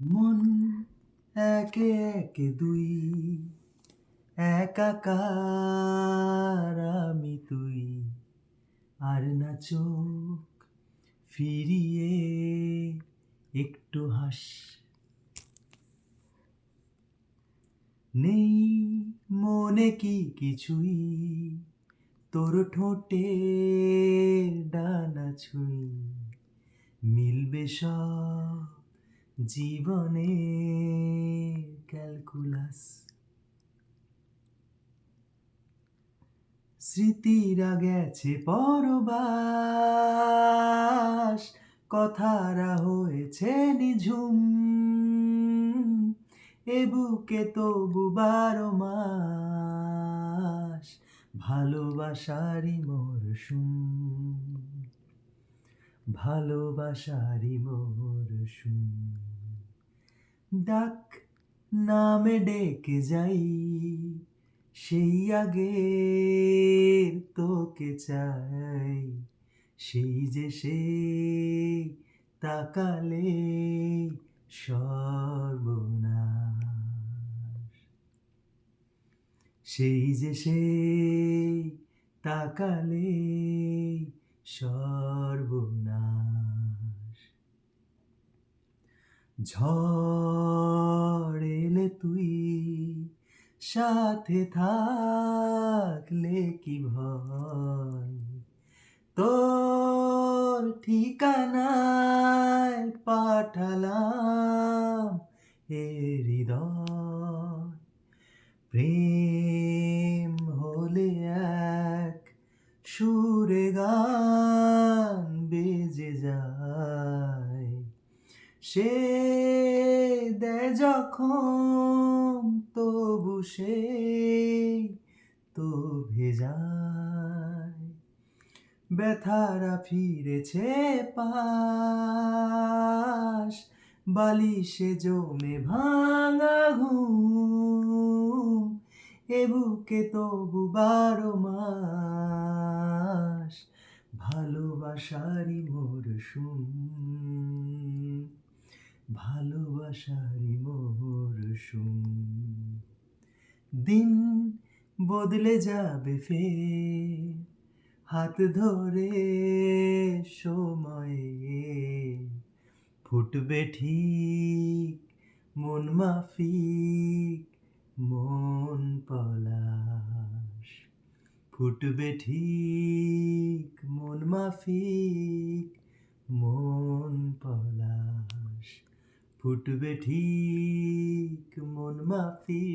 মন একে একে দুই, একাকার আমি তুই, আর না চোখ ফিরিয়ে একটু হাস। নেই মনে কি কিছুই, তোর ঠোঁটে ডানা ছুঁই, মিলবে সব জীবনে ক্যালকুলাস। স্মৃতিরা গেছে পরবাস, কথারা হয়েছে নিঝুম, এ বুকে তবু 12 মাস ভালোবাসারই মরশুম, ভালোবাসারই মরশুম। ডাক নামে ডেকে যাই, সেই আগের তোকে চাই, সেই যে সেই তাকালে সর্বনাশ, সেই যে সেই তাকালে সর্বনাশ। ঝড় এলে তুই সাথে থাকলে কি ভয়, তোর ঠিকানায় পাঠালাম এ হৃদয়। প্রেম হলে এক সুরে গান বেজে যায়, সে দেয় যখন তবু সে তো ভেজায়। ব্যথারা ফিরেছে পাশ, বালিশে জমে ভাঙা ঘুম, এ বুকে তবু 12 মাস ভালোবাসারই মরশুম, ভালোবাসারই মরশুম। দিন বদলে যাবে ফের, হাত ধরে সময়ে, ফুটবে ঠিক মন মাফিক মন পলাশ, ফুটবে ঠিক মন মাফিক মন পলাশ, ফুটবে ঠিক মন মাফিক